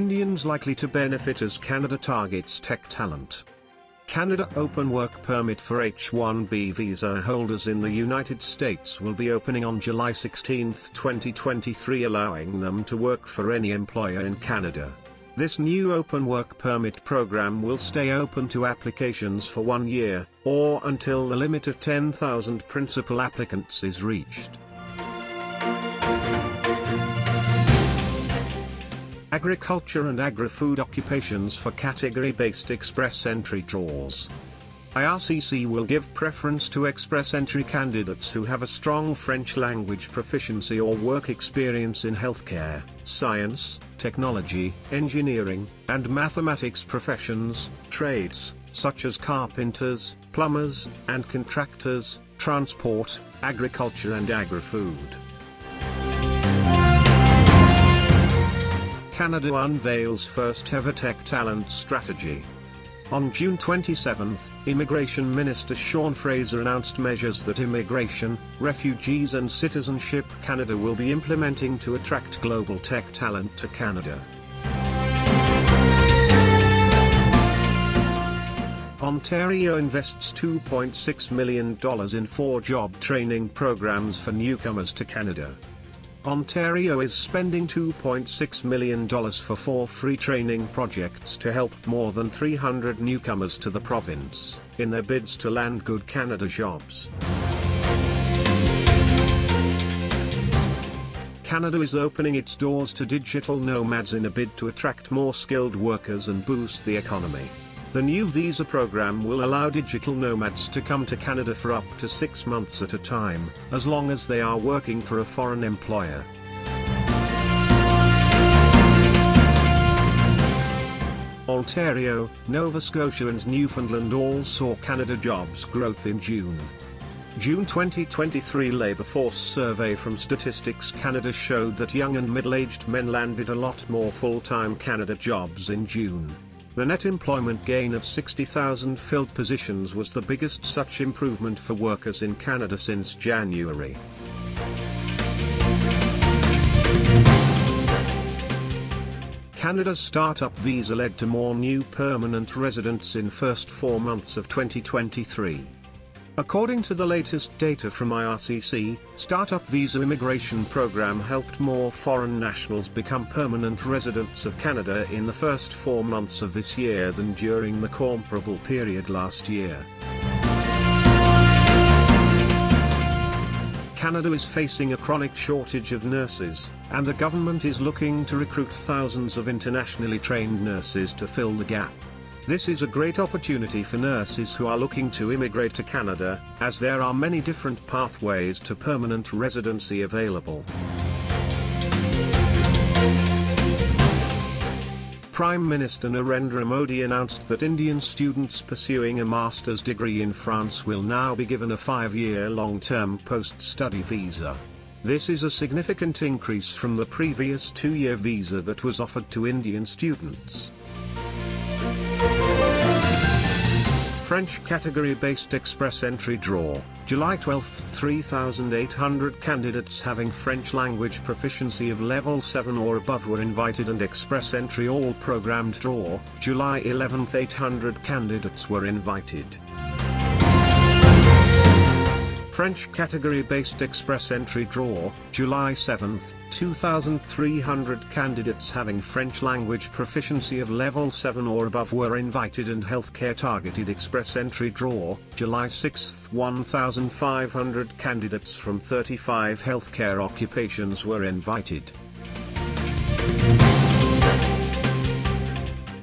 Indians likely to benefit as Canada targets tech talent. Canada Open Work Permit for H1B visa holders in the United States will be opening on July 16, 2023, allowing them to work for any employer in Canada. This new Open Work Permit program will stay open to applications for 1 year, or until the limit of 10,000 principal applicants is reached. Agriculture and agri-food occupations for category-based express entry draws. IRCC will give preference to express entry candidates who have a strong French language proficiency or work experience in healthcare, science, technology, engineering, and mathematics professions, trades, such as carpenters, plumbers, and contractors, transport, agriculture and agri-food. Canada unveils first ever tech talent strategy. On June 27, Immigration Minister Sean Fraser announced measures that Immigration, Refugees and Citizenship Canada will be implementing to attract global tech talent to Canada. Ontario invests $2.6 million in 4 job training programs for newcomers to Canada. Ontario is spending $2.6 million for 4 free training projects to help more than 300 newcomers to the province, in their bids to land good Canada jobs. Canada is opening its doors to digital nomads in a bid to attract more skilled workers and boost the economy. The new visa program will allow digital nomads to come to Canada for up to 6 months at a time, as long as they are working for a foreign employer. Ontario, Nova Scotia and Newfoundland all saw Canada jobs growth in June. June 2023 labour force survey from Statistics Canada showed that young and middle-aged men landed a lot more full-time Canada jobs in June. The net employment gain of 60,000 filled positions was the biggest such improvement for workers in Canada since January. Canada's startup visa led to more new permanent residents in first 4 months of 2023. According to the latest data from IRCC, Startup Visa Immigration Program helped more foreign nationals become permanent residents of Canada in the first 4 months of this year than during the comparable period last year. Canada is facing a chronic shortage of nurses, and the government is looking to recruit thousands of internationally trained nurses to fill the gap. This is a great opportunity for nurses who are looking to immigrate to Canada, as there are many different pathways to permanent residency available. Prime Minister Narendra Modi announced that Indian students pursuing a master's degree in France will now be given a 5-year long-term post-study visa. This is a significant increase from the previous 2-year visa that was offered to Indian students. French category-based express entry draw, July 12, 3,800 candidates having French language proficiency of level 7 or above were invited, and express entry all programmed draw, July 11, 800 candidates were invited. French category-based express entry draw, July 7, 2,300 candidates having French language proficiency of level 7 or above were invited, and healthcare targeted express entry draw, July 6, 1,500 candidates from 35 healthcare occupations were invited.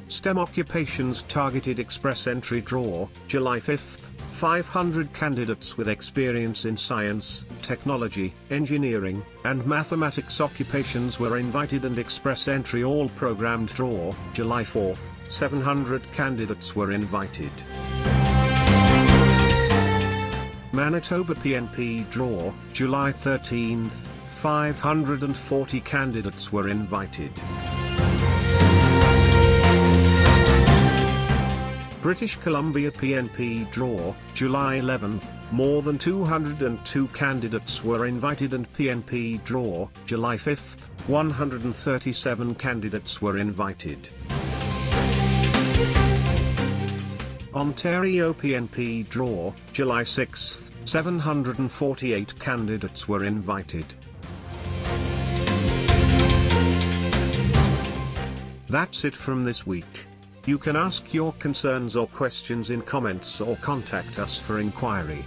STEM occupations targeted express entry draw, July 5, 500 candidates with experience in science, technology, engineering, and mathematics occupations were invited, and express entry all programmed draw, July 4, 700 candidates were invited. Manitoba PNP draw, July 13, 540 candidates were invited. British Columbia PNP draw, July 11, more than 202 candidates were invited, and PNP draw, July 5, 137 candidates were invited. Ontario PNP draw, July 6, 748 candidates were invited. That's it from this week. You can ask your concerns or questions in comments or contact us for inquiry.